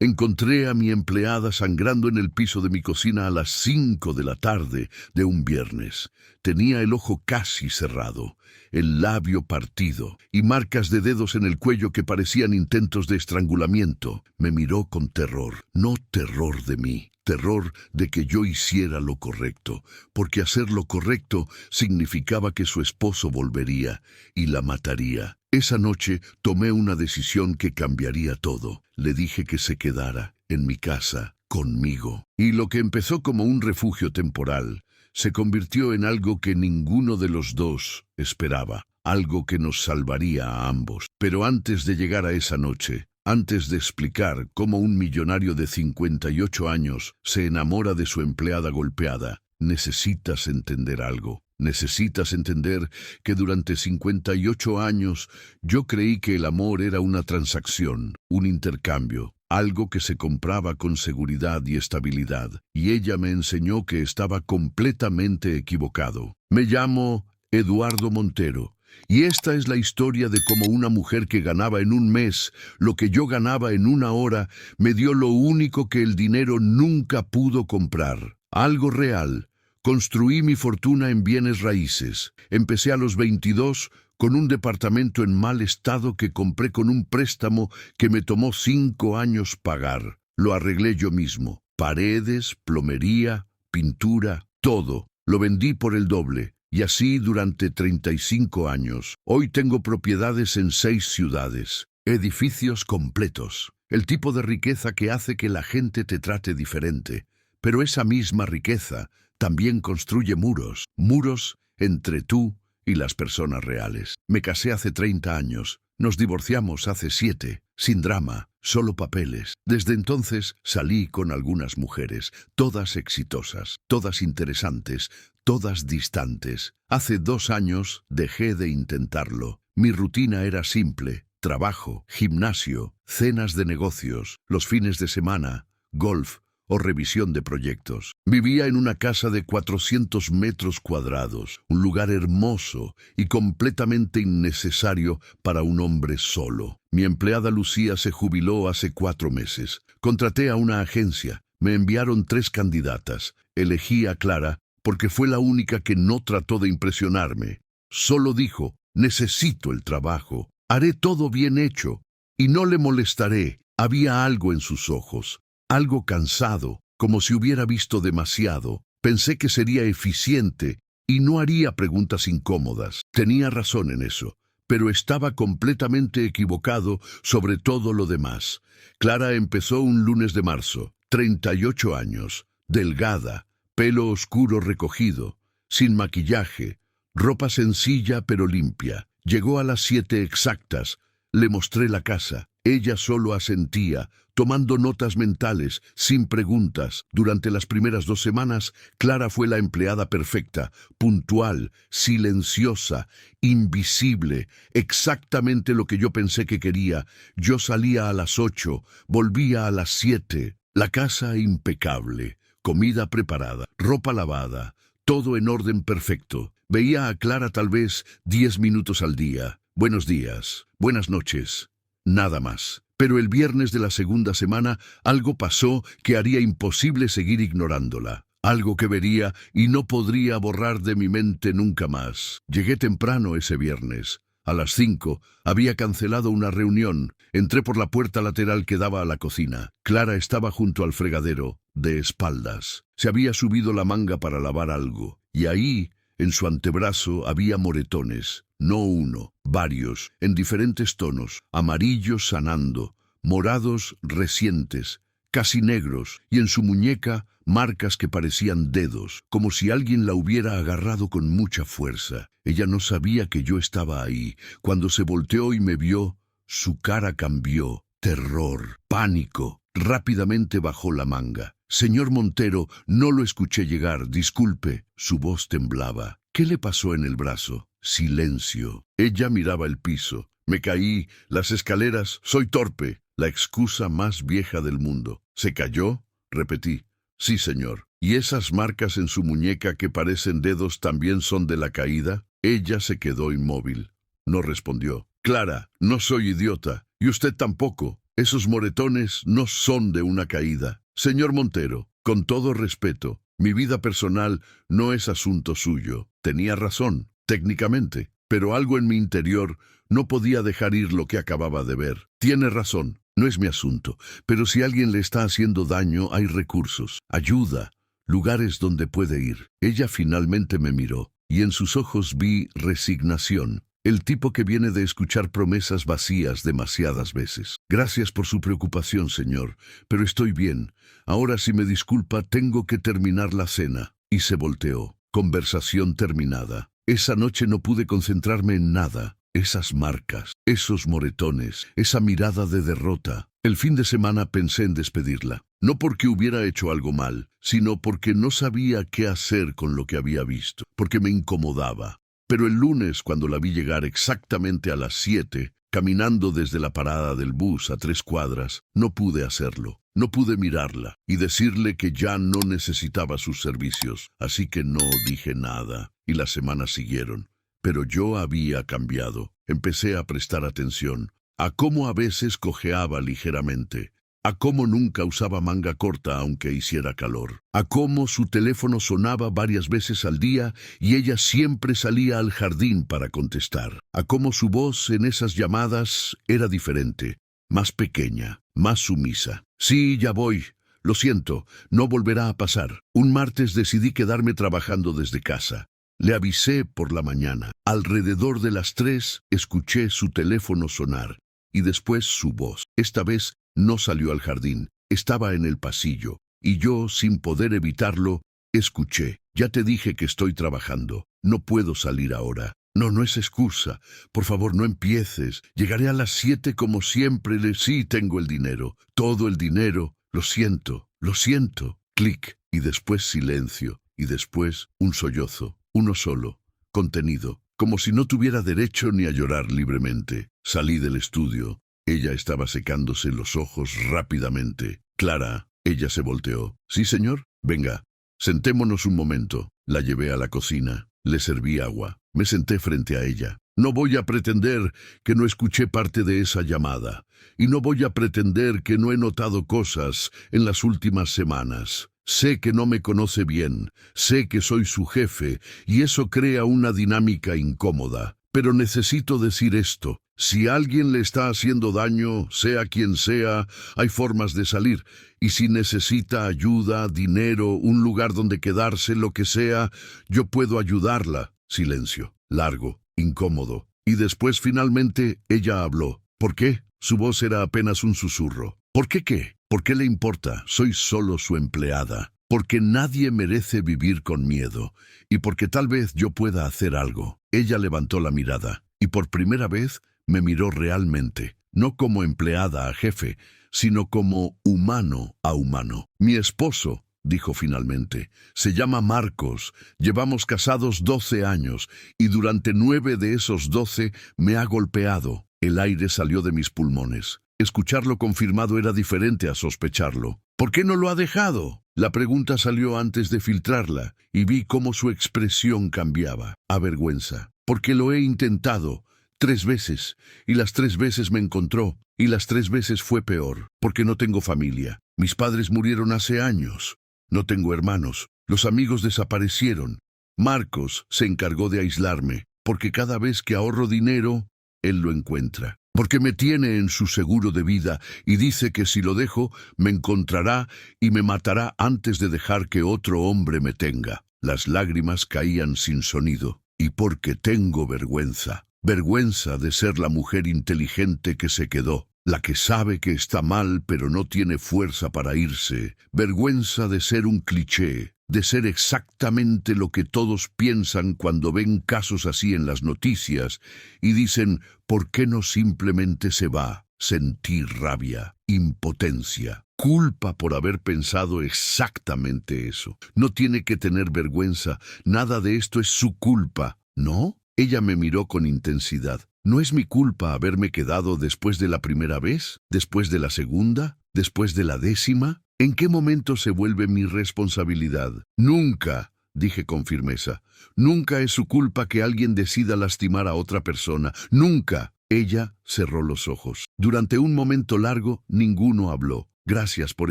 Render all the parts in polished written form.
Encontré a mi empleada sangrando en el piso de mi cocina a las 5 de la tarde de un viernes. Tenía el ojo casi cerrado, el labio partido y marcas de dedos en el cuello que parecían intentos de estrangulamiento. Me miró con terror, no terror de mí, terror de que yo hiciera lo correcto, porque hacer lo correcto significaba que su esposo volvería y la mataría. Esa noche tomé una decisión que cambiaría todo. Le dije que se quedara en mi casa conmigo. Y lo que empezó como un refugio temporal se convirtió en algo que ninguno de los dos esperaba, algo que nos salvaría a ambos. Pero antes de llegar a esa noche, antes de explicar cómo un millonario de 58 años se enamora de su empleada golpeada, necesitas entender algo. Necesitas entender que durante 58 años yo creí que el amor era una transacción, un intercambio, algo que se compraba con seguridad y estabilidad, y ella me enseñó que estaba completamente equivocado. Me llamo Eduardo Montero, y esta es la historia de cómo una mujer que ganaba en un mes lo que yo ganaba en una hora me dio lo único que el dinero nunca pudo comprar, algo real. Construí mi fortuna en bienes raíces. Empecé a los 22 con un departamento en mal estado que compré con un préstamo que me tomó 5 años pagar. Lo arreglé yo mismo. Paredes, plomería, pintura, todo. Lo vendí por el doble. Y así durante 35 años. Hoy tengo propiedades en 6 ciudades. Edificios completos. El tipo de riqueza que hace que la gente te trate diferente. Pero esa misma riqueza también construye muros, muros entre tú y las personas reales. Me casé hace 30 años, nos divorciamos hace 7, sin drama, solo papeles. Desde entonces salí con algunas mujeres, todas exitosas, todas interesantes, todas distantes. Hace 2 años dejé de intentarlo. Mi rutina era simple: trabajo, gimnasio, cenas de negocios, los fines de semana, golf o revisión de proyectos. Vivía en una casa de 400 metros cuadrados, un lugar hermoso y completamente innecesario para un hombre solo. Mi empleada Lucía se jubiló hace 4 meses. Contraté a una agencia. Me enviaron 3 candidatas. Elegí a Clara porque fue la única que no trató de impresionarme. Solo dijo: necesito el trabajo, haré todo bien hecho y no le molestaré. Había algo en sus ojos. Algo cansado, como si hubiera visto demasiado. Pensé que sería eficiente y no haría preguntas incómodas. Tenía razón en eso, pero estaba completamente equivocado sobre todo lo demás. Clara empezó un lunes de marzo, 38 años, delgada, pelo oscuro recogido, sin maquillaje, ropa sencilla pero limpia. Llegó a las 7 exactas. Le mostré la casa. Ella solo asentía, tomando notas mentales, sin preguntas. Durante las primeras 2 semanas, Clara fue la empleada perfecta, puntual, silenciosa, invisible, exactamente lo que yo pensé que quería. Yo salía a las 8, volvía a las 7. La casa impecable, comida preparada, ropa lavada, todo en orden perfecto. Veía a Clara tal vez 10 minutos al día. Buenos días, buenas noches. Nada más. Pero el viernes de la segunda semana algo pasó que haría imposible seguir ignorándola. Algo que vería y no podría borrar de mi mente nunca más. Llegué temprano ese viernes. A las 5 había cancelado una reunión. Entré por la puerta lateral que daba a la cocina. Clara estaba junto al fregadero, de espaldas. Se había subido la manga para lavar algo. Y ahí, en su antebrazo, había moretones. No uno, varios, en diferentes tonos, amarillos sanando, morados recientes, casi negros, y en su muñeca marcas que parecían dedos, como si alguien la hubiera agarrado con mucha fuerza. Ella no sabía que yo estaba ahí. Cuando se volteó y me vio, su cara cambió. Terror, pánico. Rápidamente bajó la manga. Señor Montero, no lo escuché llegar, disculpe. Su voz temblaba. ¿Qué le pasó en el brazo? Silencio. Ella miraba el piso. Me caí, las escaleras, soy torpe. La excusa más vieja del mundo. ¿Se cayó? Repetí. Sí, señor. ¿Y esas marcas en su muñeca que parecen dedos también son de la caída? Ella se quedó inmóvil. No respondió. Clara, no soy idiota. Y usted tampoco. Esos moretones no son de una caída. Señor Montero, con todo respeto, mi vida personal no es asunto suyo. Tenía razón, técnicamente, pero algo en mi interior no podía dejar ir lo que acababa de ver. Tiene razón, no es mi asunto, pero si alguien le está haciendo daño, hay recursos, ayuda, lugares donde puede ir. Ella finalmente me miró, y en sus ojos vi resignación. El tipo que viene de escuchar promesas vacías demasiadas veces. Gracias por su preocupación, señor, pero estoy bien. Ahora, si me disculpa, tengo que terminar la cena. Y se volteó. Conversación terminada. Esa noche no pude concentrarme en nada. Esas marcas, esos moretones, esa mirada de derrota. El fin de semana pensé en despedirla. No porque hubiera hecho algo mal, sino porque no sabía qué hacer con lo que había visto. Porque me incomodaba. Pero el lunes, cuando la vi llegar exactamente a las 7, caminando desde la parada del bus a 3 cuadras, no pude hacerlo. No pude mirarla y decirle que ya no necesitaba sus servicios, así que no dije nada, y las semanas siguieron. Pero yo había cambiado. Empecé a prestar atención a cómo a veces cojeaba ligeramente, a cómo nunca usaba manga corta aunque hiciera calor, a cómo su teléfono sonaba varias veces al día y ella siempre salía al jardín para contestar, a cómo su voz en esas llamadas era diferente, más pequeña, más sumisa. Sí, ya voy. Lo siento, no volverá a pasar. Un martes decidí quedarme trabajando desde casa. Le avisé por la mañana. Alrededor de las 3 escuché su teléfono sonar y después su voz. Esta vez no salió al jardín, estaba en el pasillo y yo, sin poder evitarlo, escuché. Ya te dije que estoy trabajando. No puedo salir ahora. No, no es excusa. Por favor, no empieces. Llegaré a las 7 como siempre. Sí, tengo el dinero. Todo el dinero. Lo siento. Lo siento. Clic. Y después silencio. Y después un sollozo. Uno solo. Contenido. Como si no tuviera derecho ni a llorar libremente. Salí del estudio. Ella estaba secándose los ojos rápidamente. Clara. Ella se volteó. ¿Sí, señor? Venga. Sentémonos un momento. La llevé a la cocina. Le serví agua. Me senté frente a ella. No voy a pretender que no escuché parte de esa llamada. Y no voy a pretender que no he notado cosas en las últimas semanas. Sé que no me conoce bien. Sé que soy su jefe. Y eso crea una dinámica incómoda. Pero necesito decir esto. Si alguien le está haciendo daño, sea quien sea, hay formas de salir. Y si necesita ayuda, dinero, un lugar donde quedarse, lo que sea, yo puedo ayudarla. Silencio, largo, incómodo. Y después finalmente ella habló. ¿Por qué? Su voz era apenas un susurro. ¿Por qué qué? ¿Por qué le importa? Soy solo su empleada. Porque nadie merece vivir con miedo. Y porque tal vez yo pueda hacer algo. Ella levantó la mirada. Y por primera vez me miró realmente. No como empleada a jefe, sino como humano a humano. Mi esposo, dijo finalmente, se llama Marcos. Llevamos casados 12 años y durante 9 de esos 12 me ha golpeado. El aire salió de mis pulmones. Escucharlo confirmado era diferente a sospecharlo. ¿Por qué no lo ha dejado? La pregunta salió antes de filtrarla y vi cómo su expresión cambiaba. A vergüenza. Porque lo he intentado 3 veces y las 3 veces me encontró y las 3 veces fue peor. Porque no tengo familia. Mis padres murieron hace años. No tengo hermanos. Los amigos desaparecieron. Marcos se encargó de aislarme, porque cada vez que ahorro dinero, él lo encuentra. Porque me tiene en su seguro de vida y dice que si lo dejo, me encontrará y me matará antes de dejar que otro hombre me tenga. Las lágrimas caían sin sonido. Y porque tengo vergüenza. Vergüenza de ser la mujer inteligente que se quedó. La que sabe que está mal pero no tiene fuerza para irse. Vergüenza de ser un cliché, de ser exactamente lo que todos piensan cuando ven casos así en las noticias y dicen, ¿por qué no simplemente se va? Sentir rabia, impotencia, culpa por haber pensado exactamente eso. No tiene que tener vergüenza, nada de esto es su culpa, ¿no? Ella me miró con intensidad. ¿No es mi culpa haberme quedado después de la primera vez? ¿Después de la segunda? ¿Después de la 10ª? ¿En qué momento se vuelve mi responsabilidad? Nunca, dije con firmeza. Nunca es su culpa que alguien decida lastimar a otra persona. Nunca. Ella cerró los ojos. Durante un momento largo, ninguno habló. «Gracias por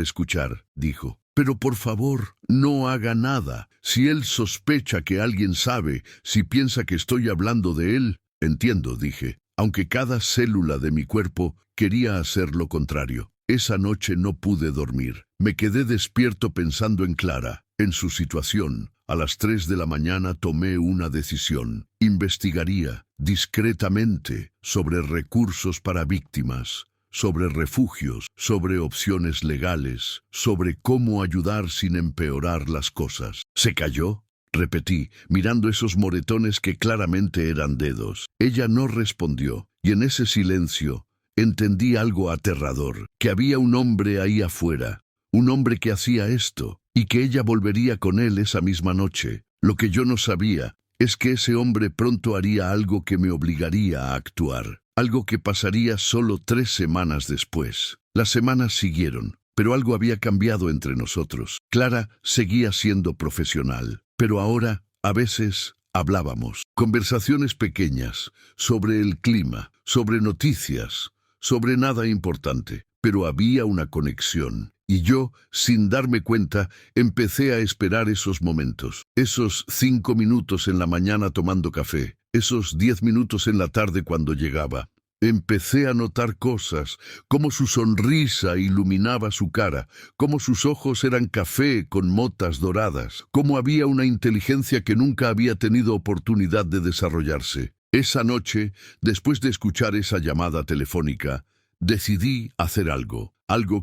escuchar», dijo. «Pero por favor, no haga nada. Si él sospecha que alguien sabe, si piensa que estoy hablando de él». «Entiendo», dije, aunque cada célula de mi cuerpo quería hacer lo contrario. Esa noche no pude dormir. Me quedé despierto pensando en Clara, en su situación. A las 3 de la mañana tomé una decisión. Investigaría discretamente sobre recursos para víctimas, sobre refugios, sobre opciones legales, sobre cómo ayudar sin empeorar las cosas. ¿Se cayó?, repetí, mirando esos moretones que claramente eran dedos. Ella no respondió, y en ese silencio entendí algo aterrador, que había un hombre ahí afuera, un hombre que hacía esto, y que ella volvería con él esa misma noche. Lo que yo no sabía es que ese hombre pronto haría algo que me obligaría a actuar, algo que pasaría solo 3 semanas después. Las semanas siguieron, pero algo había cambiado entre nosotros. Clara seguía siendo profesional, pero ahora, a veces, hablábamos. Conversaciones pequeñas, sobre el clima, sobre noticias, sobre nada importante, pero había una conexión. Y yo, sin darme cuenta, empecé a esperar esos momentos. Esos 5 minutos en la mañana tomando café, esos 10 minutos en la tarde cuando llegaba. Empecé a notar cosas, cómo su sonrisa iluminaba su cara, cómo sus ojos eran café con motas doradas, cómo había una inteligencia que nunca había tenido oportunidad de desarrollarse. Esa noche, después de escuchar esa llamada telefónica, decidí hacer algo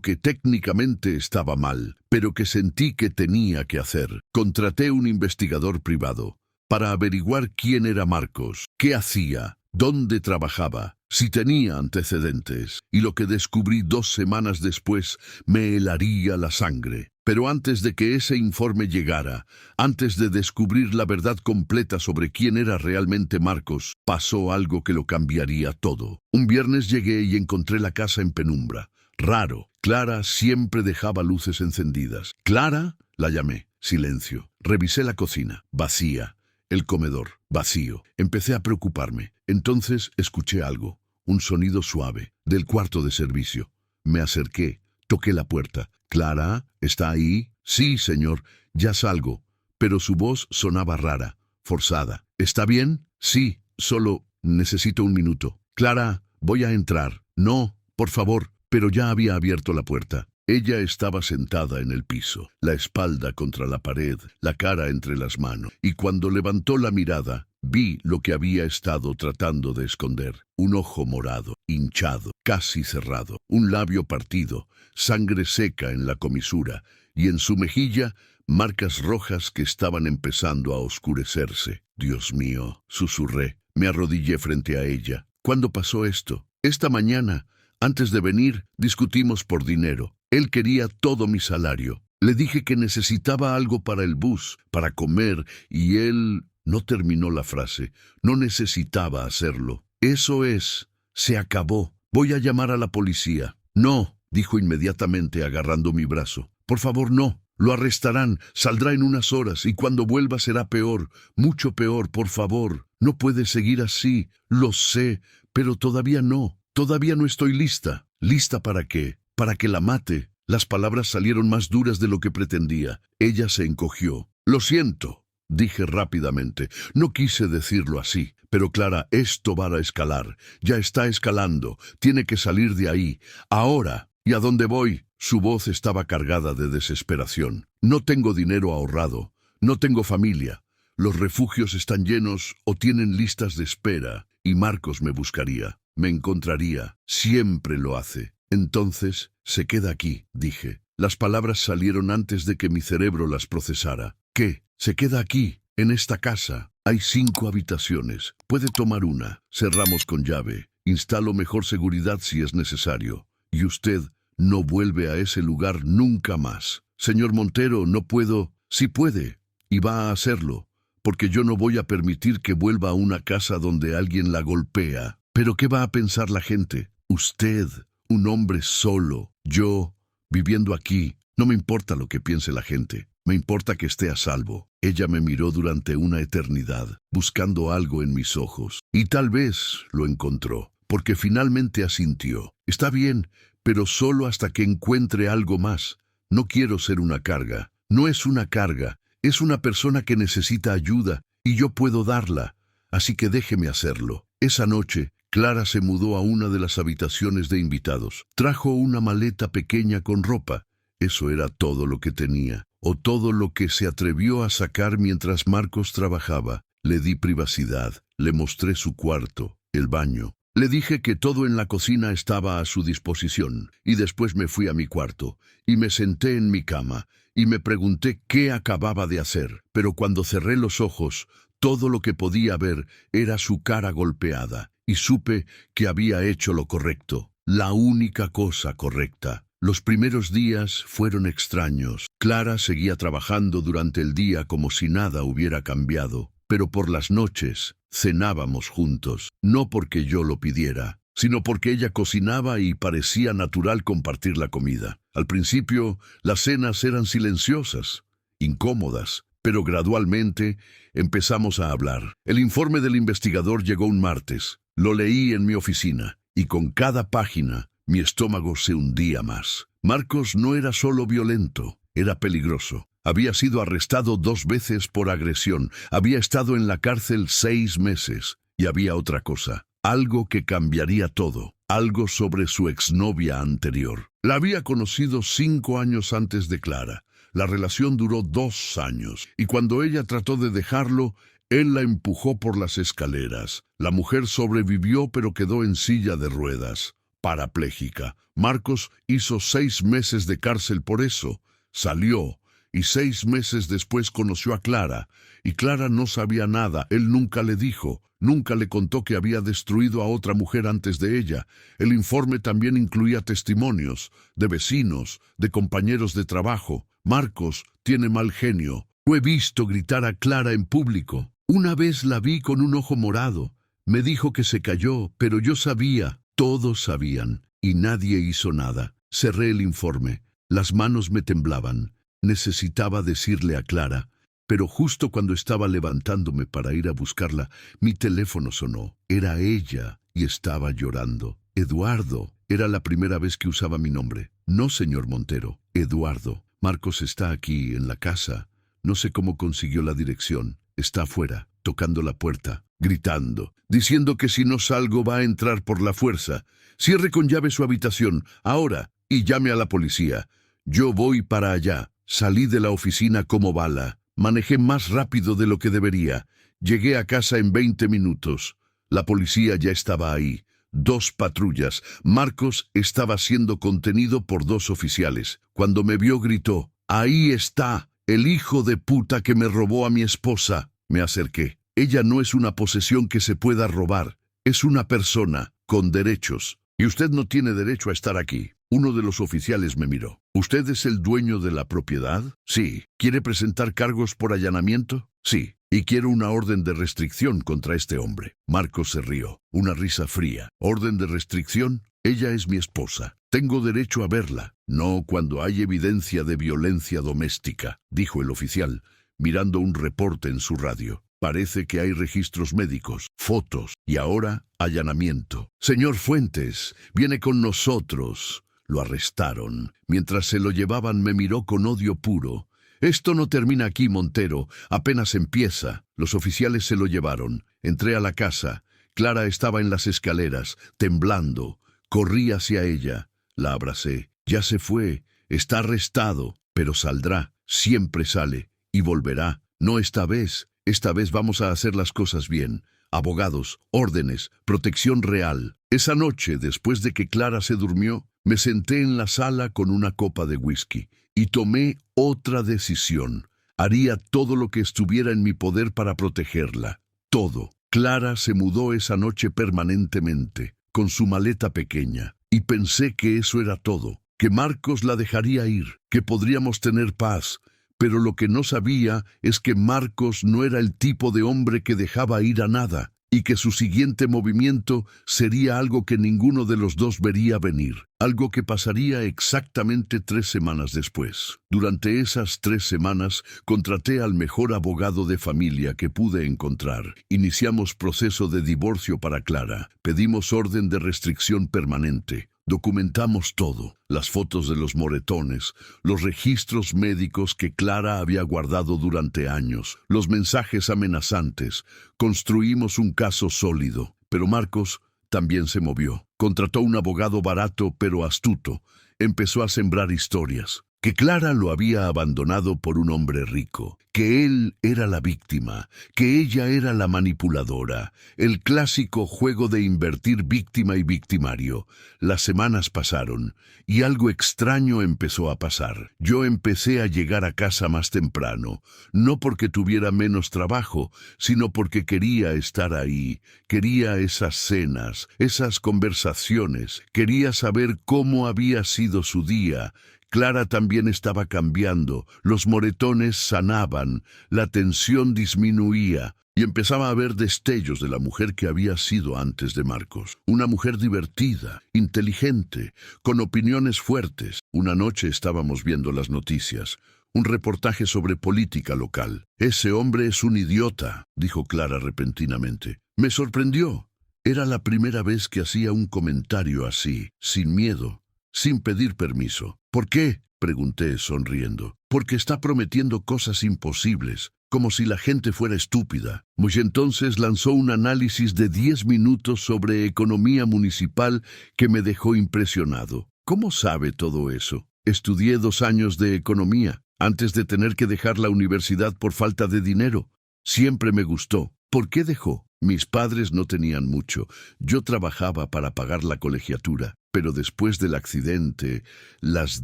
que técnicamente estaba mal, pero que sentí que tenía que hacer. Contraté un investigador privado para averiguar quién era Marcos, qué hacía, dónde trabajaba, si tenía antecedentes, y lo que descubrí 2 semanas después me helaría la sangre. Pero antes de que ese informe llegara, antes de descubrir la verdad completa sobre quién era realmente Marcos, pasó algo que lo cambiaría todo. Un viernes llegué y encontré la casa en penumbra. Raro. Clara siempre dejaba luces encendidas. «¿Clara?», la llamé. Silencio. Revisé la cocina. Vacía. El comedor. Vacío. Empecé a preocuparme. Entonces escuché algo. Un sonido suave. Del cuarto de servicio. Me acerqué. Toqué la puerta. «¿Clara? ¿Está ahí?» «Sí, señor. Ya salgo». Pero su voz sonaba rara, forzada. «¿Está bien?» «Sí, solo necesito un minuto». «Clara, voy a entrar». «No, por favor». Pero ya había abierto la puerta. Ella estaba sentada en el piso, la espalda contra la pared, la cara entre las manos. Y cuando levantó la mirada, vi lo que había estado tratando de esconder. Un ojo morado, hinchado, casi cerrado, un labio partido, sangre seca en la comisura, y en su mejilla, marcas rojas que estaban empezando a oscurecerse. «Dios mío», susurré. Me arrodillé frente a ella. «¿Cuándo pasó esto?» «Esta mañana. Antes de venir, discutimos por dinero. Él quería todo mi salario. Le dije que necesitaba algo para el bus, para comer, y él no terminó la frase. No necesitaba hacerlo. Eso es. Se acabó. Voy a llamar a la policía». «No», dijo inmediatamente agarrando mi brazo. «Por favor, no. Lo arrestarán. Saldrá en unas horas, y cuando vuelva será peor. Mucho peor, por favor. No puede seguir así. Lo sé, pero todavía no. Todavía no estoy lista». «¿Lista para qué?» «Para que la mate». Las palabras salieron más duras de lo que pretendía. Ella se encogió. «Lo siento», dije rápidamente. No quise decirlo así. «Pero Clara, esto va a escalar. Ya está escalando. Tiene que salir de ahí. Ahora». «¿Y a dónde voy?» Su voz estaba cargada de desesperación. «No tengo dinero ahorrado. No tengo familia. Los refugios están llenos o tienen listas de espera. Y Marcos me buscaría. Me encontraría. Siempre lo hace». «Entonces, se queda aquí», dije. Las palabras salieron antes de que mi cerebro las procesara. «¿Qué? Se queda aquí, en esta casa. Hay 5 habitaciones. Puede tomar una. Cerramos con llave. Instalo mejor seguridad si es necesario. Y usted no vuelve a ese lugar nunca más». «Señor Montero, no puedo». «Sí puede, y va a hacerlo, porque yo no voy a permitir que vuelva a una casa donde alguien la golpea». «¿Pero qué va a pensar la gente?» «Usted, un hombre solo, yo, viviendo aquí. No me importa lo que piense la gente. Me importa que esté a salvo». Ella me miró durante una eternidad, buscando algo en mis ojos. Y tal vez lo encontró. porque finalmente asintió. Está bien, pero solo hasta que encuentre algo más. No quiero ser una carga. No es una carga, es una persona que necesita ayuda y yo puedo darla. Así que déjeme hacerlo. Esa noche, Clara se mudó a una de las habitaciones de invitados. Trajo una maleta pequeña con ropa. Eso era todo lo que tenía, o todo lo que se atrevió a sacar mientras Marcos trabajaba. Le di privacidad, le mostré su cuarto, el baño. Le dije que todo en la cocina estaba a su disposición, y después me fui a mi cuarto, y me senté en mi cama, y me pregunté qué acababa de hacer. Pero cuando cerré los ojos, todo lo que podía ver era su cara golpeada, y supe que había hecho lo correcto, la única cosa correcta. Los primeros días fueron extraños. Clara seguía trabajando durante el día como si nada hubiera cambiado, pero por las noches cenábamos juntos, no porque yo lo pidiera, sino porque ella cocinaba y parecía natural compartir la comida. Al principio, las cenas eran silenciosas, incómodas, pero gradualmente empezamos a hablar. El informe del investigador llegó un martes. Lo leí en mi oficina, y con cada página mi estómago se hundía más. Marcos no era solo violento, era peligroso. Había sido arrestado 2 veces por agresión, había estado en la cárcel 6 meses, y había otra cosa, algo que cambiaría todo, algo sobre su exnovia anterior. La había conocido 5 años antes de Clara. La relación duró 2 años, y cuando ella trató de dejarlo, él la empujó por las escaleras. La mujer sobrevivió pero quedó en silla de ruedas, parapléjica. Marcos hizo 6 meses de cárcel por eso. Salió, y 6 meses después conoció a Clara, y Clara no sabía nada. Él nunca le dijo, nunca le contó que había destruido a otra mujer antes de ella. El informe también incluía testimonios de vecinos, de compañeros de trabajo. Marcos tiene mal genio. Lo he visto gritar a Clara en público. Una vez la vi con un ojo morado. Me dijo que se cayó, pero yo sabía, todos sabían, y nadie hizo nada. Cerré el informe. Las manos me temblaban. Necesitaba decirle a Clara, pero justo cuando estaba levantándome para ir a buscarla, mi teléfono sonó. Era ella, y estaba llorando. Eduardo. Era la primera vez que usaba mi nombre. No, señor Montero. Eduardo. Marcos está aquí, en la casa. No sé cómo consiguió la dirección. Está afuera, tocando la puerta, gritando, diciendo que si no salgo va a entrar por la fuerza. Cierre con llave su habitación, ahora, y llame a la policía. Yo voy para allá. Salí de la oficina como bala. Manejé más rápido de lo que debería. Llegué a casa en 20 minutos. La policía ya estaba ahí. 2 patrullas. Marcos estaba siendo contenido por 2 oficiales. Cuando me vio gritó, «¡Ahí está! ¡El hijo de puta que me robó a mi esposa!». Me acerqué. Ella no es una posesión que se pueda robar. Es una persona con derechos. Y usted no tiene derecho a estar aquí. Uno de los oficiales me miró. ¿Usted es el dueño de la propiedad? Sí. ¿Quiere presentar cargos por allanamiento? Sí. Y quiero una orden de restricción contra este hombre. Marcos se rió. Una risa fría. ¿Orden de restricción? Ella es mi esposa. Tengo derecho a verla. No cuando hay evidencia de violencia doméstica, dijo el oficial, mirando un reporte en su radio. Parece que hay registros médicos, fotos, y ahora allanamiento. Señor Fuentes, viene con nosotros. Lo arrestaron. Mientras se lo llevaban me miró con odio puro. Esto no termina aquí, Montero. Apenas empieza. Los oficiales se lo llevaron. Entré a la casa. Clara estaba en las escaleras, temblando. Corrí hacia ella. La abracé. Ya se fue. Está arrestado. Pero saldrá. Siempre sale. Y volverá. No esta vez. Esta vez vamos a hacer las cosas bien. Abogados, órdenes, protección real. Esa noche, después de que Clara se durmió, me senté en la sala con una copa de whisky y tomé otra decisión. Haría todo lo que estuviera en mi poder para protegerla. Todo. Clara se mudó esa noche permanentemente, con su maleta pequeña, y pensé que eso era todo, que Marcos la dejaría ir, que podríamos tener paz. Pero lo que no sabía es que Marcos no era el tipo de hombre que dejaba ir a nada. y que su siguiente movimiento sería algo que ninguno de los dos vería venir, algo que pasaría exactamente 3 semanas después. Durante esas 3 semanas contraté al mejor abogado de familia que pude encontrar. Iniciamos proceso de divorcio para Clara, pedimos orden de restricción permanente. Documentamos todo, las fotos de los moretones, los registros médicos que Clara había guardado durante años, los mensajes amenazantes. Construimos un caso sólido, pero Marcos también se movió. Contrató un abogado barato pero astuto. Empezó a sembrar historias. Que Clara lo había abandonado por un hombre rico, que él era la víctima, que ella era la manipuladora, el clásico juego de invertir víctima y victimario. Las semanas pasaron y algo extraño empezó a pasar. Yo empecé a llegar a casa más temprano, no porque tuviera menos trabajo, sino porque quería estar ahí, quería esas cenas, esas conversaciones, quería saber cómo había sido su día. Clara también estaba cambiando, los moretones sanaban, la tensión disminuía y empezaba a ver destellos de la mujer que había sido antes de Marcos. Una mujer divertida, inteligente, con opiniones fuertes. Una noche estábamos viendo las noticias, un reportaje sobre política local. «Ese hombre es un idiota», dijo Clara repentinamente. Me sorprendió. Era la primera vez que hacía un comentario así, sin miedo, sin pedir permiso. «¿Por qué?», pregunté sonriendo. «Porque está prometiendo cosas imposibles, como si la gente fuera estúpida». Pues entonces lanzó un análisis de 10 minutos sobre economía municipal que me dejó impresionado. «¿Cómo sabe todo eso?». «Estudié 2 años de economía, antes de tener que dejar la universidad por falta de dinero. Siempre me gustó». «¿Por qué dejó?». «Mis padres no tenían mucho. Yo trabajaba para pagar la colegiatura. Pero después del accidente, las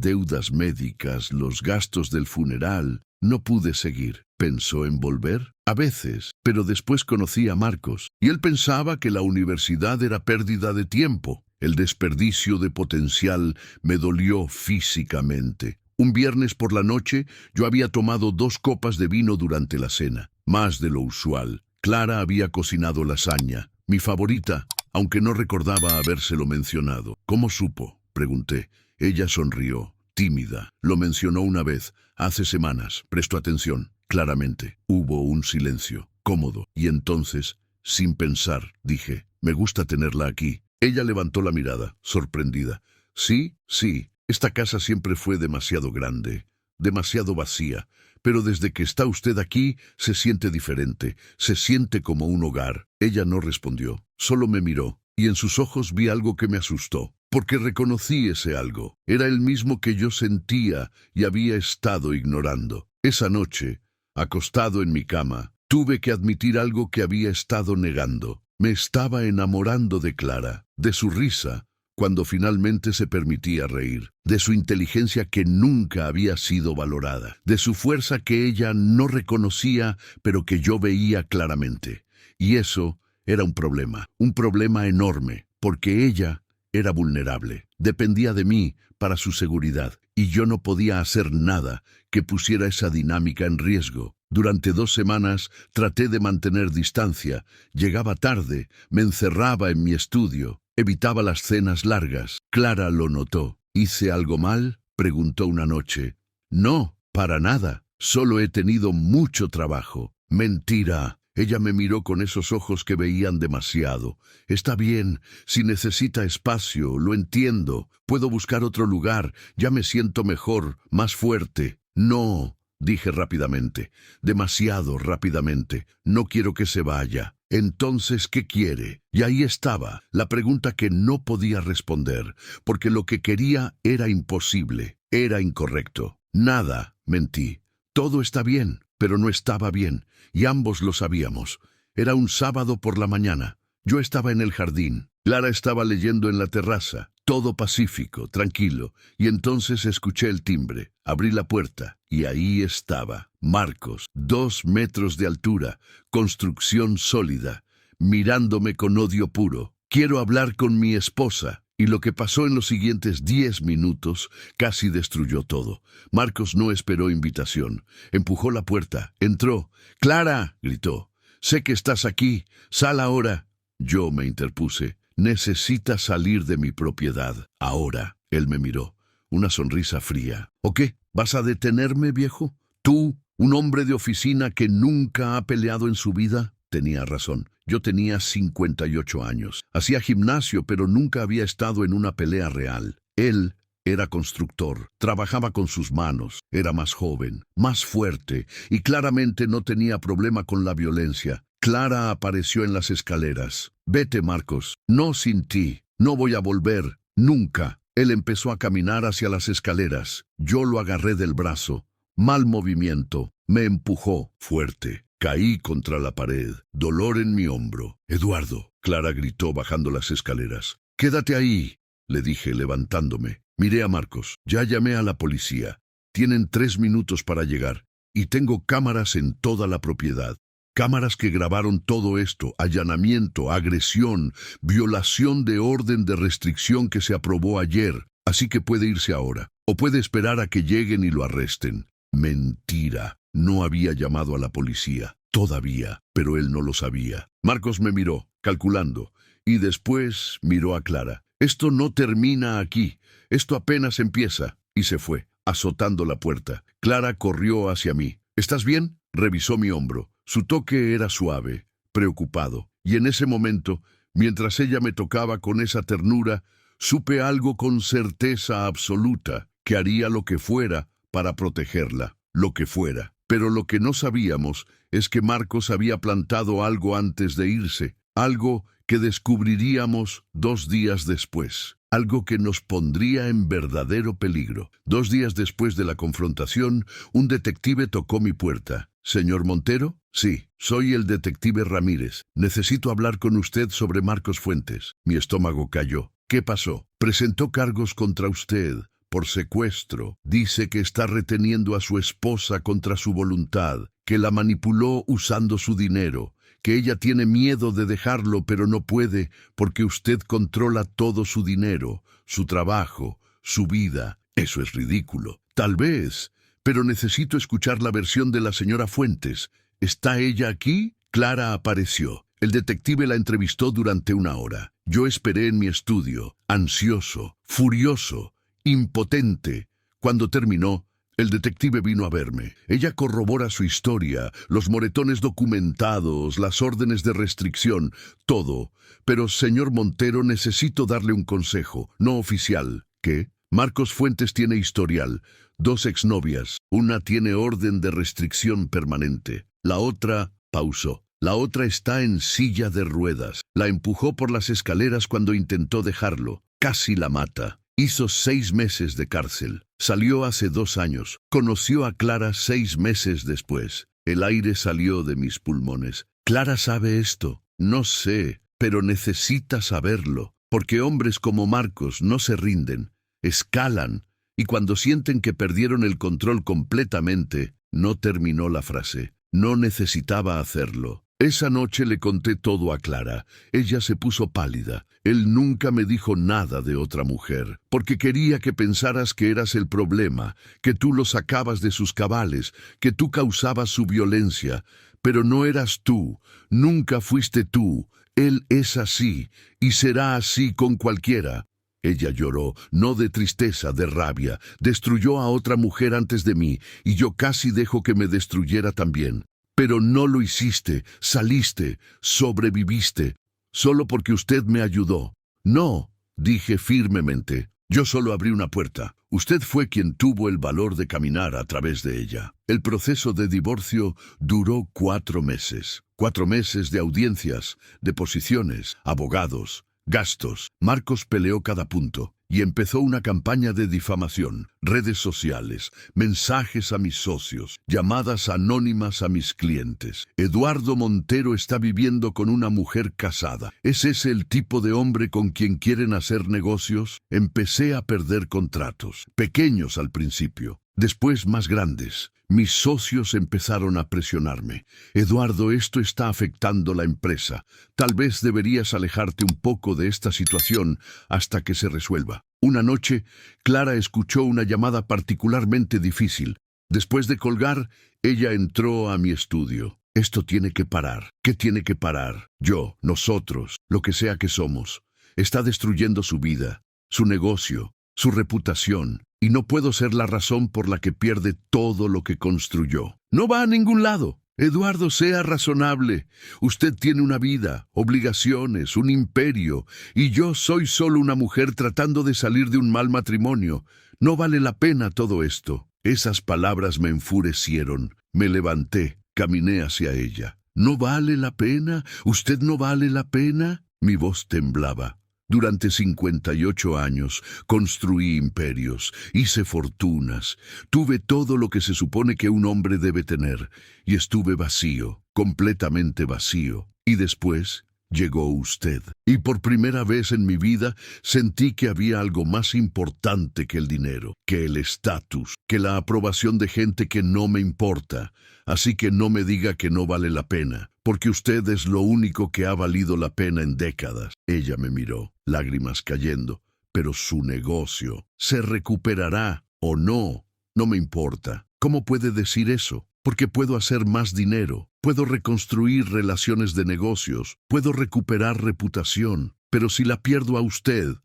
deudas médicas, los gastos del funeral, no pude seguir». «¿Pensó en volver?». «A veces, pero después conocí a Marcos, y él pensaba que la universidad era pérdida de tiempo». El desperdicio de potencial me dolió físicamente. Un viernes por la noche, yo había tomado 2 copas de vino durante la cena, más de lo usual. Clara había cocinado lasaña, mi favorita, aunque no recordaba habérselo mencionado. «¿Cómo supo?», pregunté. Ella sonrió, tímida. «Lo mencionó una vez, hace semanas. Prestó atención». Claramente. Hubo un silencio, cómodo. Y entonces, sin pensar, dije, «Me gusta tenerla aquí». Ella levantó la mirada, sorprendida. «Sí, sí, esta casa siempre fue demasiado grande, demasiado vacía. Pero desde que está usted aquí, se siente diferente, se siente como un hogar». Ella no respondió, solo me miró, y en sus ojos vi algo que me asustó, porque reconocí ese algo. Era el mismo que yo sentía y había estado ignorando. Esa noche, acostado en mi cama, tuve que admitir algo que había estado negando. Me estaba enamorando de Clara, de su risa, cuando finalmente se permitía reír, de su inteligencia que nunca había sido valorada, de su fuerza que ella no reconocía, pero que yo veía claramente. Y eso era un problema enorme, porque ella era vulnerable, dependía de mí para su seguridad, y yo no podía hacer nada que pusiera esa dinámica en riesgo. Durante 2 semanas traté de mantener distancia, llegaba tarde, me encerraba en mi estudio, evitaba las cenas largas. Clara lo notó. «¿Hice algo mal?», preguntó una noche. «No, para nada, solo he tenido mucho trabajo». «Mentira». Ella me miró con esos ojos que veían demasiado. «Está bien, si necesita espacio, lo entiendo. Puedo buscar otro lugar, ya me siento mejor, más fuerte». «No», dije rápidamente, demasiado rápidamente. «No quiero que se vaya». «Entonces, ¿qué quiere?». Y ahí estaba, la pregunta que no podía responder, porque lo que quería era imposible, era incorrecto. «Nada», mentí. «Todo está bien». Pero no estaba bien, y ambos lo sabíamos. Era un sábado por la mañana. Yo estaba en el jardín. Clara estaba leyendo en la terraza. Todo pacífico, tranquilo. Y entonces escuché el timbre. Abrí la puerta, y ahí estaba. Marcos, 2 metros de altura, construcción sólida, mirándome con odio puro. «Quiero hablar con mi esposa». Y lo que pasó en los siguientes 10 minutos casi destruyó todo. Marcos no esperó invitación. Empujó la puerta. Entró. «¡Clara!», gritó. Sé que estás aquí. Sal ahora. Yo me interpuse. Necesitas salir de mi propiedad. Ahora. Él me miró. Una sonrisa fría. ¿O qué? ¿Vas a detenerme, viejo? ¿Tú, un hombre de oficina que nunca ha peleado en su vida? Tenía razón. Yo tenía 58 años. Hacía gimnasio, pero nunca había estado en una pelea real. Él era constructor, trabajaba con sus manos, era más joven, más fuerte, y claramente no tenía problema con la violencia. Clara apareció en las escaleras. Vete, Marcos. No sin ti. No voy a volver. Nunca. Él empezó a caminar hacia las escaleras. Yo lo agarré del brazo. Mal movimiento. Me empujó fuerte. Caí contra la pared. Dolor en mi hombro. Eduardo. Clara gritó bajando las escaleras. Quédate ahí, le dije levantándome. Miré a Marcos. Ya llamé a la policía. Tienen 3 minutos para llegar. Y tengo cámaras en toda la propiedad. Cámaras que grabaron todo esto, allanamiento, agresión, violación de orden de restricción que se aprobó ayer. Así que puede irse ahora. O puede esperar a que lleguen y lo arresten. Mentira. No había llamado a la policía. Todavía. Pero él no lo sabía. Marcos me miró, calculando. Y después miró a Clara. Esto no termina aquí. Esto apenas empieza. Y se fue, azotando la puerta. Clara corrió hacia mí. ¿Estás bien? Revisó mi hombro. Su toque era suave, preocupado. Y en ese momento, mientras ella me tocaba con esa ternura, supe algo con certeza absoluta, que haría lo que fuera para protegerla. Lo que fuera. Pero lo que no sabíamos es que Marcos había plantado algo antes de irse. Algo que descubriríamos 2 días después. Algo que nos pondría en verdadero peligro. 2 días después de la confrontación, un detective tocó mi puerta. ¿Señor Montero? Sí, soy el detective Ramírez. Necesito hablar con usted sobre Marcos Fuentes. Mi estómago cayó. ¿Qué pasó? Presentó cargos contra usted por secuestro. Dice que está reteniendo a su esposa contra su voluntad, que la manipuló usando su dinero, que ella tiene miedo de dejarlo pero no puede porque usted controla todo su dinero, su trabajo, su vida. Eso es ridículo. Tal vez, pero necesito escuchar la versión de la señora Fuentes. ¿Está ella aquí? Clara apareció. El detective la entrevistó durante 1 hora. Yo esperé en mi estudio, ansioso, furioso, impotente. Cuando terminó, el detective vino a verme. Ella corrobora su historia, los moretones documentados, las órdenes de restricción, todo. Pero, señor Montero, necesito darle un consejo, no oficial. ¿Qué? Marcos Fuentes tiene historial. 2 exnovias. Una tiene orden de restricción permanente. La otra pausó. La otra está en silla de ruedas. La empujó por las escaleras cuando intentó dejarlo. Casi la mata. Hizo 6 meses de cárcel. Salió hace 2 años. Conoció a Clara 6 meses después. El aire salió de mis pulmones. ¿Clara sabe esto? No sé, pero necesita saberlo. Porque hombres como Marcos no se rinden, escalan, y cuando sienten que perdieron el control completamente, no terminó la frase. No necesitaba hacerlo. Esa noche le conté todo a Clara. Ella se puso pálida. Él nunca me dijo nada de otra mujer, porque quería que pensaras que eras el problema, que tú lo sacabas de sus cabales, que tú causabas su violencia. Pero no eras tú, nunca fuiste tú. Él es así, y será así con cualquiera. Ella lloró, no de tristeza, de rabia. Destruyó a otra mujer antes de mí, y yo casi dejo que me destruyera también. Pero no lo hiciste, saliste, sobreviviste, solo porque usted me ayudó. No, dije firmemente. Yo solo abrí una puerta. Usted fue quien tuvo el valor de caminar a través de ella. El proceso de divorcio duró 4 meses. 4 meses de audiencias, deposiciones, abogados, gastos. Marcos peleó cada punto y empezó una campaña de difamación, redes sociales, mensajes a mis socios, llamadas anónimas a mis clientes. Eduardo Montero está viviendo con una mujer casada. ¿Es ese el tipo de hombre con quien quieren hacer negocios? Empecé a perder contratos, pequeños al principio, después más grandes. Mis socios empezaron a presionarme. Eduardo, esto está afectando la empresa. Tal vez deberías alejarte un poco de esta situación hasta que se resuelva. Una noche, Clara escuchó una llamada particularmente difícil. Después de colgar, ella entró a mi estudio. esto tiene que parar. ¿Qué tiene que parar? Yo, nosotros, lo que sea que somos. Está destruyendo su vida, su negocio, su reputación, y no puedo ser la razón por la que pierde todo lo que construyó. No va a ningún lado. Eduardo, sea razonable. Usted tiene una vida, obligaciones, un imperio, y yo soy solo una mujer tratando de salir de un mal matrimonio. No vale la pena todo esto. Esas palabras me enfurecieron. Me levanté, caminé hacia ella. ¿No vale la pena? ¿Usted no vale la pena? Mi voz temblaba. Durante 58 años construí imperios, hice fortunas, tuve todo lo que se supone que un hombre debe tener, y estuve vacío, completamente vacío. Y después llegó usted. Y por primera vez en mi vida sentí que había algo más importante que el dinero, que el estatus, que la aprobación de gente que no me importa. Así que no me diga que no vale la pena, porque usted es lo único que ha valido la pena en décadas. Ella me miró, lágrimas cayendo. Pero su negocio se recuperará o no, no me importa. ¿Cómo puede decir eso? Porque puedo hacer más dinero, puedo reconstruir relaciones de negocios, puedo recuperar reputación. Pero si la pierdo a usted,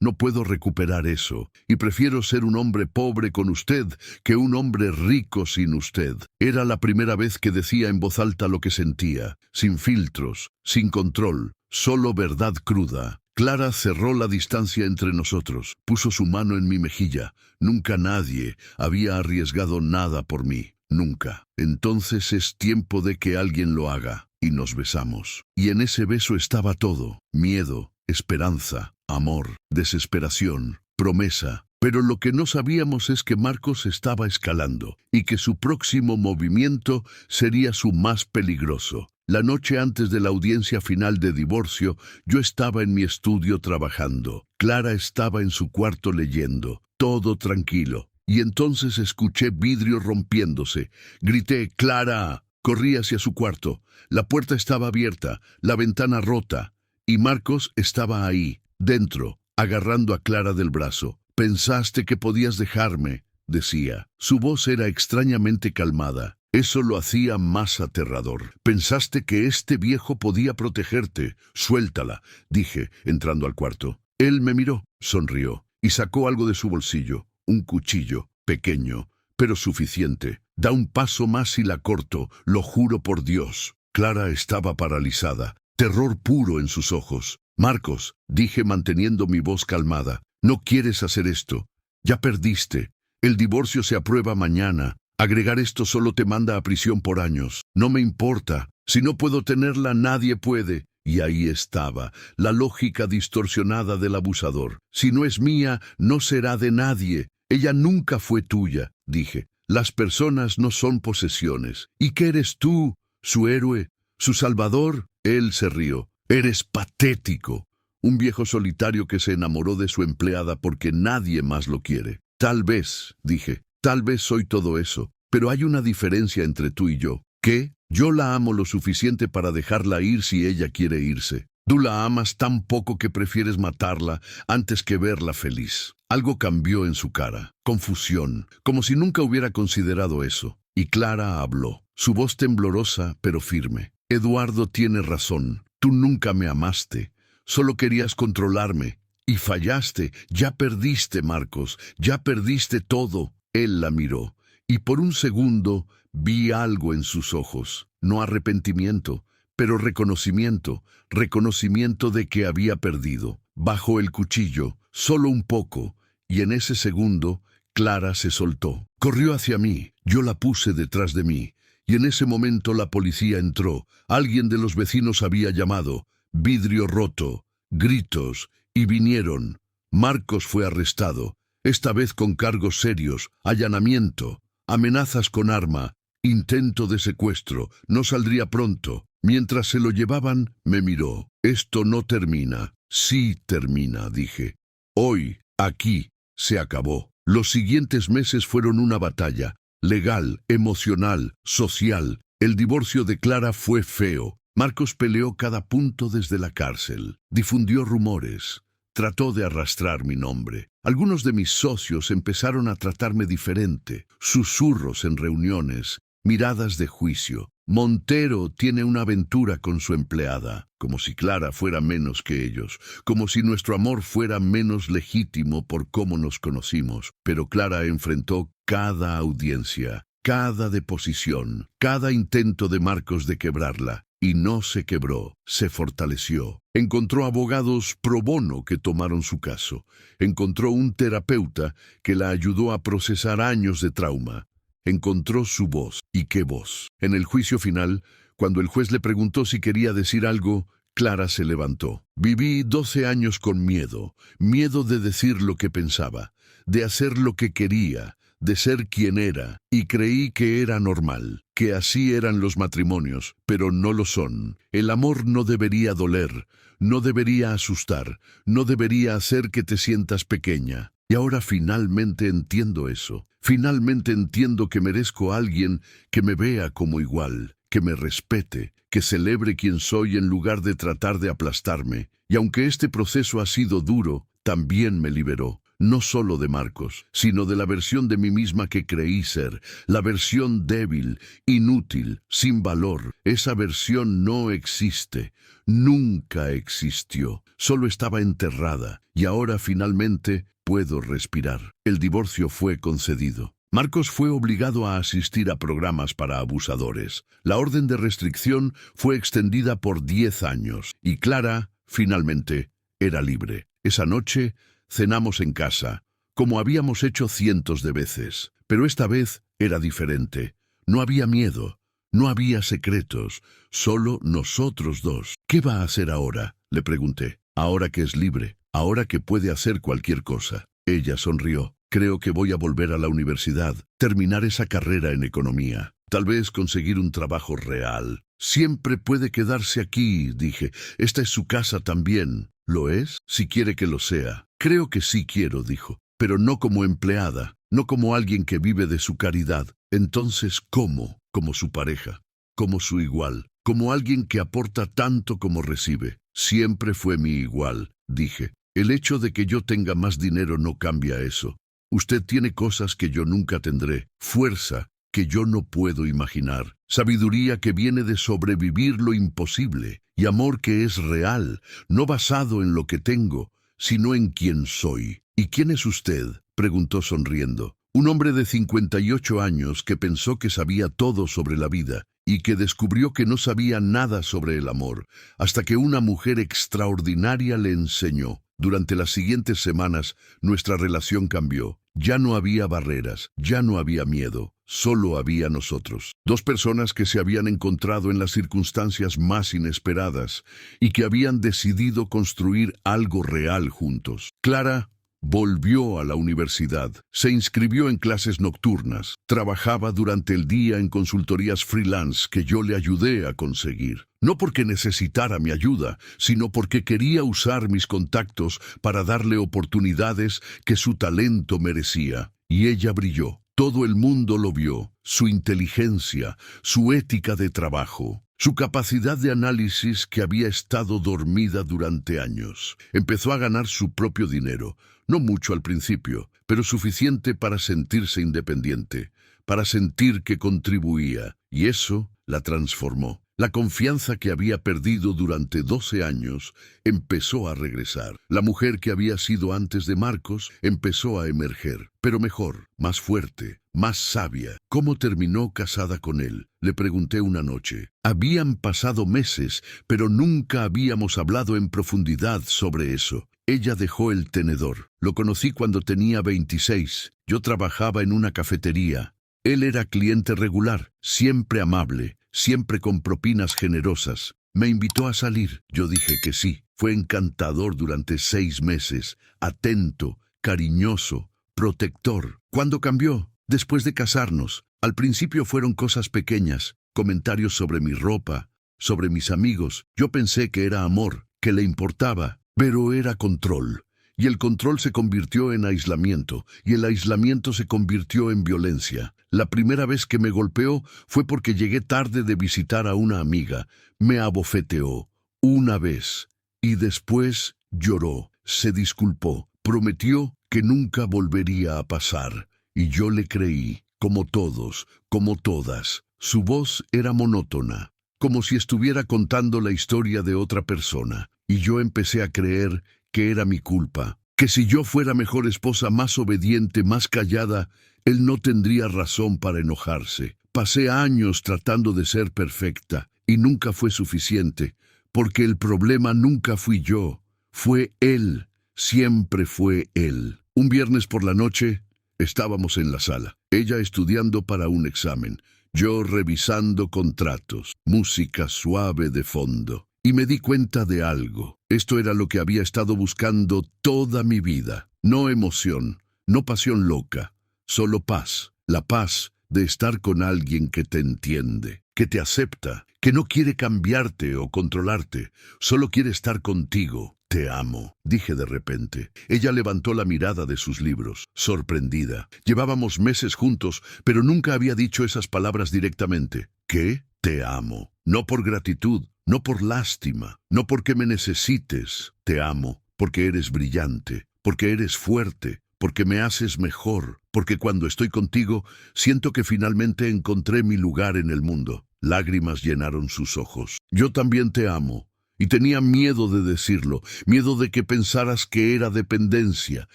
no puedo recuperar eso, y prefiero ser un hombre pobre con usted que un hombre rico sin usted. Era la primera vez que decía en voz alta lo que sentía, sin filtros, sin control, solo verdad cruda. Clara cerró la distancia entre nosotros, puso su mano en mi mejilla. Nunca nadie había arriesgado nada por mí, nunca. Entonces es tiempo de que alguien lo haga, y nos besamos. Y en ese beso estaba todo, miedo, esperanza, amor, desesperación, promesa. Pero lo que no sabíamos es que Marcos estaba escalando y que su próximo movimiento sería su más peligroso. La noche antes de la audiencia final de divorcio, yo estaba en mi estudio trabajando. Clara estaba en su cuarto leyendo, todo tranquilo. Y entonces escuché vidrio rompiéndose. Grité, ¡Clara! Corrí hacia su cuarto. La puerta estaba abierta, la ventana rota. Y Marcos estaba ahí, dentro, agarrando a Clara del brazo. «Pensaste que podías dejarme», decía. Su voz era extrañamente calmada. Eso lo hacía más aterrador. «Pensaste que este viejo podía protegerte. Suéltala», dije, entrando al cuarto. Él me miró, sonrió, y sacó algo de su bolsillo. Un cuchillo, pequeño, pero suficiente. «Da un paso más y la corto, lo juro por Dios». Clara estaba paralizada, terror puro en sus ojos. «Marcos», dije manteniendo mi voz calmada, «no quieres hacer esto. Ya perdiste. El divorcio se aprueba mañana. Agregar esto solo te manda a prisión por años. No me importa. Si no puedo tenerla, nadie puede». Y ahí estaba, la lógica distorsionada del abusador. «Si no es mía, no será de nadie. Ella nunca fue tuya», dije. «Las personas no son posesiones. ¿Y qué eres tú? ¿Su héroe? ¿Su salvador?» Él se rió. «Eres patético. Un viejo solitario que se enamoró de su empleada porque nadie más lo quiere». «Tal vez», dije, «tal vez soy todo eso. Pero hay una diferencia entre tú y yo». «¿Qué?» «Yo la amo lo suficiente para dejarla ir si ella quiere irse. Tú la amas tan poco que prefieres matarla antes que verla feliz». Algo cambió en su cara. Confusión, como si nunca hubiera considerado eso. Y Clara habló, su voz temblorosa pero firme. «Eduardo tiene razón. Tú nunca me amaste. Solo querías controlarme. Y fallaste. Ya perdiste, Marcos. Ya perdiste todo». Él la miró. Y por un segundo vi algo en sus ojos. No arrepentimiento, pero reconocimiento. Reconocimiento de que había perdido. Bajó el cuchillo, solo un poco. Y en ese segundo, Clara se soltó. Corrió hacia mí. Yo la puse detrás de mí. Y en ese momento la policía entró. Alguien de los vecinos había llamado. Vidrio roto, gritos, y vinieron. Marcos fue arrestado, esta vez con cargos serios, allanamiento, amenazas con arma, intento de secuestro. No saldría pronto. Mientras se lo llevaban, me miró. «Esto no termina». «Sí termina», dije. «Hoy, aquí, se acabó». Los siguientes meses fueron una batalla, legal, emocional, social. El divorcio de Clara fue feo. Marcos peleó cada punto desde la cárcel. Difundió rumores. Trató de arrastrar mi nombre. Algunos de mis socios empezaron a tratarme diferente. Susurros en reuniones. miradas de juicio. Montero tiene una aventura con su empleada, como si Clara fuera menos que ellos, como si nuestro amor fuera menos legítimo por cómo nos conocimos. Pero Clara enfrentó cada audiencia, cada deposición, cada intento de Marcos de quebrarla. Y no se quebró, se fortaleció. Encontró abogados pro bono que tomaron su caso. Encontró un terapeuta que la ayudó a procesar años de trauma. Encontró su voz. ¿Y qué voz? En el juicio final, cuando el juez le preguntó si quería decir algo, Clara se levantó. Viví 12 años con miedo, miedo de decir lo que pensaba, de hacer lo que quería, de ser quien era, y creí que era normal, que así eran los matrimonios, pero no lo son. El amor no debería doler, no debería asustar, no debería hacer que te sientas pequeña. Y ahora finalmente entiendo eso. Finalmente entiendo que merezco a alguien que me vea como igual, que me respete, que celebre quien soy en lugar de tratar de aplastarme. Y aunque este proceso ha sido duro, también me liberó. No solo de Marcos, sino de la versión de mí misma que creí ser, la versión débil, inútil, sin valor. Esa versión no existe, nunca existió, solo estaba enterrada, y ahora finalmente puedo respirar. El divorcio fue concedido. Marcos fue obligado a asistir a programas para abusadores. La orden de restricción fue extendida por 10 años, y Clara, finalmente, era libre. Esa noche, cenamos en casa, como habíamos hecho cientos de veces, pero esta vez era diferente. No había miedo, no había secretos, solo nosotros dos. ¿Qué va a hacer ahora?, le pregunté. Ahora que es libre, ahora que puede hacer cualquier cosa. Ella sonrió. Creo que voy a volver a la universidad, terminar esa carrera en economía, tal vez conseguir un trabajo real. Siempre puede quedarse aquí, dije. Esta es su casa también. ¿Lo es? Si quiere que lo sea. Creo que sí quiero, dijo, pero no como empleada, no como alguien que vive de su caridad. Entonces, ¿cómo? Como su pareja, como su igual, como alguien que aporta tanto como recibe. Siempre fue mi igual, dije. El hecho de que yo tenga más dinero no cambia eso. Usted tiene cosas que yo nunca tendré, fuerza que yo no puedo imaginar, sabiduría que viene de sobrevivir lo imposible, y amor que es real, no basado en lo que tengo, sino en quién soy. ¿Y quién es usted?, preguntó sonriendo. Un hombre de 58 años que pensó que sabía todo sobre la vida y que descubrió que no sabía nada sobre el amor, hasta que una mujer extraordinaria le enseñó. Durante las siguientes semanas, nuestra relación cambió. Ya no había barreras, ya no había miedo, solo había nosotros. Dos personas que se habían encontrado en las circunstancias más inesperadas y que habían decidido construir algo real juntos. Clara volvió a la universidad, se inscribió en clases nocturnas, trabajaba durante el día en consultorías freelance que yo le ayudé a conseguir. No porque necesitara mi ayuda, sino porque quería usar mis contactos para darle oportunidades que su talento merecía. Y ella brilló. Todo el mundo lo vio, su inteligencia, su ética de trabajo, su capacidad de análisis que había estado dormida durante años. Empezó a ganar su propio dinero, no mucho al principio, pero suficiente para sentirse independiente, para sentir que contribuía, y eso la transformó. La confianza que había perdido durante 12 años empezó a regresar. La mujer que había sido antes de Marcos empezó a emerger, pero mejor, más fuerte, más sabia. ¿Cómo terminó casada con él?, le pregunté una noche. Habían pasado meses, pero nunca habíamos hablado en profundidad sobre eso. Ella dejó el tenedor. Lo conocí cuando tenía 26. Yo trabajaba en una cafetería. Él era cliente regular, siempre amable, siempre con propinas generosas. Me invitó a salir. Yo dije que sí. Fue encantador durante 6 meses, atento, cariñoso, protector. ¿Cuándo cambió? Después de casarnos. Al principio fueron cosas pequeñas, comentarios sobre mi ropa, sobre mis amigos. Yo pensé que era amor, que le importaba, pero era control. Y el control se convirtió en aislamiento, y el aislamiento se convirtió en violencia. La primera vez que me golpeó fue porque llegué tarde de visitar a una amiga. Me abofeteó, una vez, y después lloró, se disculpó, prometió que nunca volvería a pasar, y yo le creí. como todos, como todas. Su voz era monótona, como si estuviera contando la historia de otra persona. Y yo empecé a creer que era mi culpa, que si yo fuera mejor esposa, más obediente, más callada, él no tendría razón para enojarse. Pasé años tratando de ser perfecta y nunca fue suficiente, porque el problema nunca fui yo, fue él, siempre fue él. Un viernes por la noche estábamos en la sala, ella estudiando para un examen, yo revisando contratos, música suave de fondo. Y me di cuenta de algo. Esto era lo que había estado buscando toda mi vida. No emoción, no pasión loca, solo paz. La paz de estar con alguien que te entiende, que te acepta, que no quiere cambiarte o controlarte, solo quiere estar contigo. Te amo, dije de repente. Ella levantó la mirada de sus libros, sorprendida. Llevábamos meses juntos, pero nunca había dicho esas palabras directamente. ¿Qué? Te amo. No por gratitud, no por lástima, no porque me necesites. Te amo, porque eres brillante, porque eres fuerte, porque me haces mejor, porque cuando estoy contigo siento que finalmente encontré mi lugar en el mundo. Lágrimas llenaron sus ojos. Yo también te amo. Y tenía miedo de decirlo, miedo de que pensaras que era dependencia,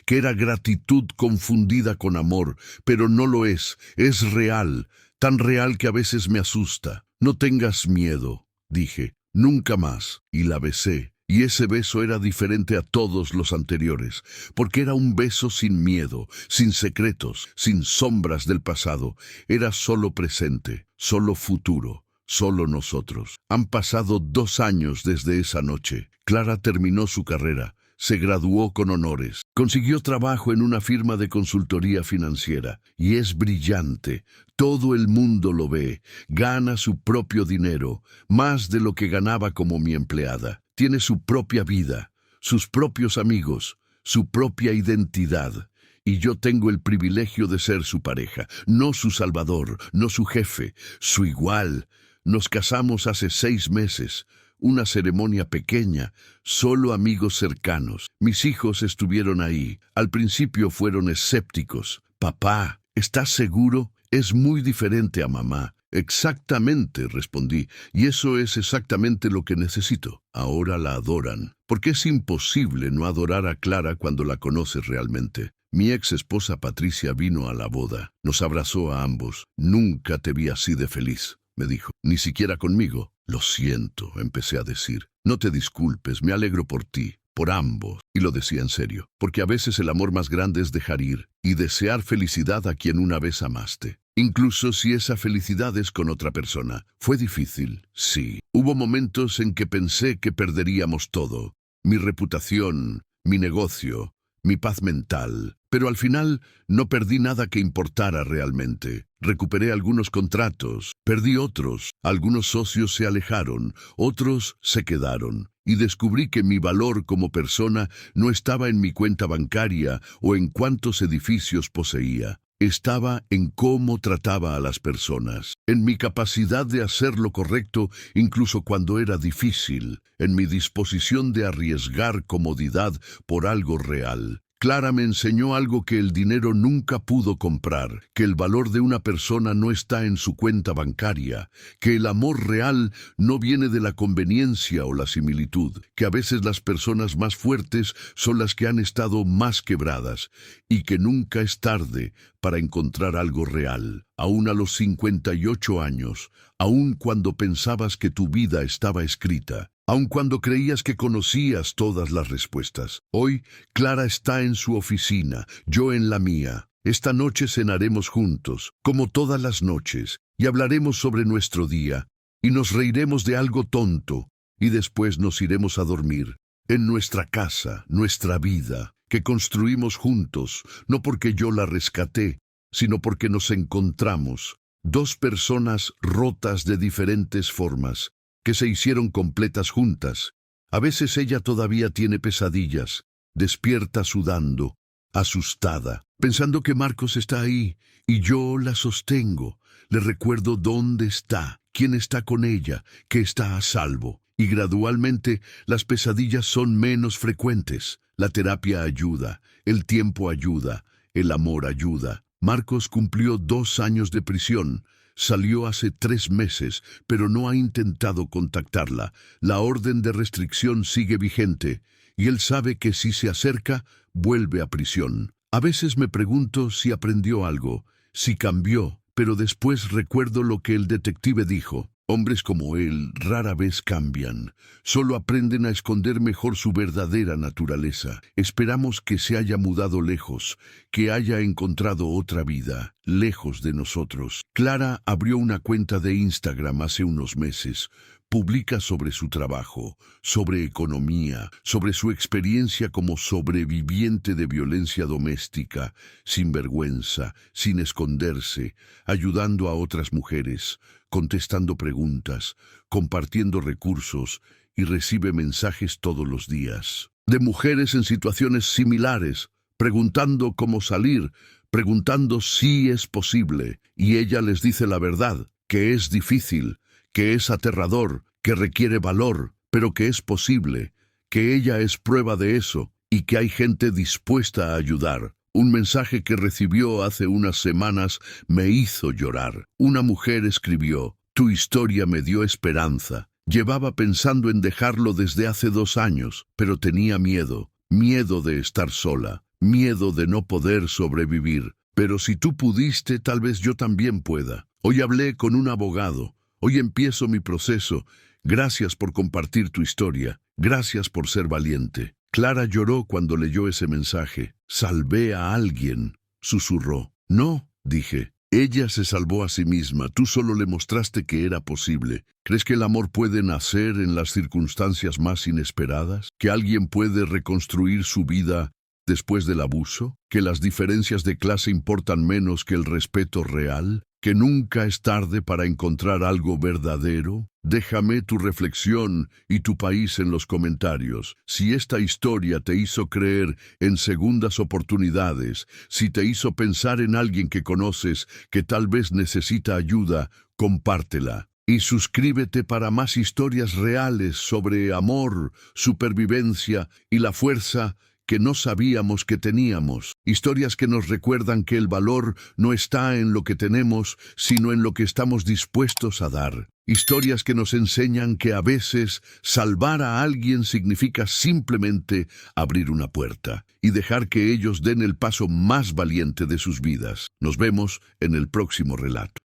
que era gratitud confundida con amor, pero no lo es real, tan real que a veces me asusta. No tengas miedo, dije, nunca más, y la besé. Y ese beso era diferente a todos los anteriores, porque era un beso sin miedo, sin secretos, sin sombras del pasado. Era solo presente, solo futuro. Solo nosotros. Han pasado 2 años desde esa noche. Clara terminó su carrera, se graduó con honores, consiguió trabajo en una firma de consultoría financiera y es brillante. Todo el mundo lo ve, gana su propio dinero, más de lo que ganaba como mi empleada. Tiene su propia vida, sus propios amigos, su propia identidad. Y yo tengo el privilegio de ser su pareja, no su salvador, no su jefe, su igual. Nos casamos hace 6 meses, una ceremonia pequeña, solo amigos cercanos. Mis hijos estuvieron ahí. Al principio fueron escépticos. Papá, ¿estás seguro? Es muy diferente a mamá. Exactamente, respondí, y eso es exactamente lo que necesito. Ahora la adoran, porque es imposible no adorar a Clara cuando la conoces realmente. Mi ex esposa Patricia vino a la boda, nos abrazó a ambos. Nunca te vi así de feliz, me dijo, ni siquiera conmigo. Lo siento, empecé a decir. No te disculpes, me alegro por ti, por ambos. Y lo decía en serio, porque a veces el amor más grande es dejar ir y desear felicidad a quien una vez amaste. Incluso si esa felicidad es con otra persona. Fue difícil, sí. Hubo momentos en que pensé que perderíamos todo. Mi reputación, mi negocio, mi paz mental. Pero al final no perdí nada que importara realmente. Recuperé algunos contratos, perdí otros. Algunos socios se alejaron, otros se quedaron. Y descubrí que mi valor como persona no estaba en mi cuenta bancaria o en cuántos edificios poseía. Estaba en cómo trataba a las personas, en mi capacidad de hacer lo correcto incluso cuando era difícil, en mi disposición de arriesgar comodidad por algo real. Clara me enseñó algo que el dinero nunca pudo comprar, que el valor de una persona no está en su cuenta bancaria, que el amor real no viene de la conveniencia o la similitud, que a veces las personas más fuertes son las que han estado más quebradas, y que nunca es tarde para encontrar algo real. Aún a los 58 años, aún cuando pensabas que tu vida estaba escrita, aun cuando creías que conocías todas las respuestas. Hoy, Clara está en su oficina, yo en la mía. Esta noche cenaremos juntos, como todas las noches, y hablaremos sobre nuestro día, y nos reiremos de algo tonto, y después nos iremos a dormir. En nuestra casa, nuestra vida, que construimos juntos, no porque yo la rescaté, sino porque nos encontramos. 2 personas rotas de diferentes formas, que se hicieron completas juntas. A veces ella todavía tiene pesadillas, despierta sudando, asustada, pensando que Marcos está ahí, y yo la sostengo, le recuerdo dónde está, quién está con ella, que está a salvo. Y gradualmente las pesadillas son menos frecuentes. La terapia ayuda, el tiempo ayuda, el amor ayuda. Marcos cumplió 2 años de prisión. Salió hace 3 meses, pero no ha intentado contactarla. La orden de restricción sigue vigente, y él sabe que si se acerca, vuelve a prisión. A veces me pregunto si aprendió algo, si cambió, pero después recuerdo lo que el detective dijo. Hombres como él rara vez cambian, solo aprenden a esconder mejor su verdadera naturaleza. Esperamos que se haya mudado lejos, que haya encontrado otra vida, lejos de nosotros. Clara abrió una cuenta de Instagram hace unos meses. Publica sobre su trabajo, sobre economía, sobre su experiencia como sobreviviente de violencia doméstica, sin vergüenza, sin esconderse, ayudando a otras mujeres, contestando preguntas, compartiendo recursos, y recibe mensajes todos los días de mujeres en situaciones similares, preguntando cómo salir, preguntando si es posible, y ella les dice la verdad, que es difícil, que es aterrador, que requiere valor, pero que es posible, que ella es prueba de eso, y que hay gente dispuesta a ayudar. Un mensaje que recibió hace unas semanas me hizo llorar. Una mujer escribió: «Tu historia me dio esperanza. Llevaba pensando en dejarlo desde hace 2 años, pero tenía miedo, miedo de estar sola, miedo de no poder sobrevivir. Pero si tú pudiste, tal vez yo también pueda. Hoy hablé con un abogado. Hoy empiezo mi proceso. Gracias por compartir tu historia. Gracias por ser valiente». Clara lloró cuando leyó ese mensaje. «Salvé a alguien», susurró. «No», dije. «Ella se salvó a sí misma. Tú solo le mostraste que era posible. ¿Crees que el amor puede nacer en las circunstancias más inesperadas? ¿Que alguien puede reconstruir su vida después del abuso? ¿Que las diferencias de clase importan menos que el respeto real? ¿Que nunca es tarde para encontrar algo verdadero? Déjame tu reflexión y tu país en los comentarios. Si esta historia te hizo creer en segundas oportunidades, si te hizo pensar en alguien que conoces que tal vez necesita ayuda, compártela. Y suscríbete para más historias reales sobre amor, supervivencia y la fuerza que no sabíamos que teníamos. Historias que nos recuerdan que el valor no está en lo que tenemos, sino en lo que estamos dispuestos a dar. Historias que nos enseñan que a veces salvar a alguien significa simplemente abrir una puerta y dejar que ellos den el paso más valiente de sus vidas. Nos vemos en el próximo relato.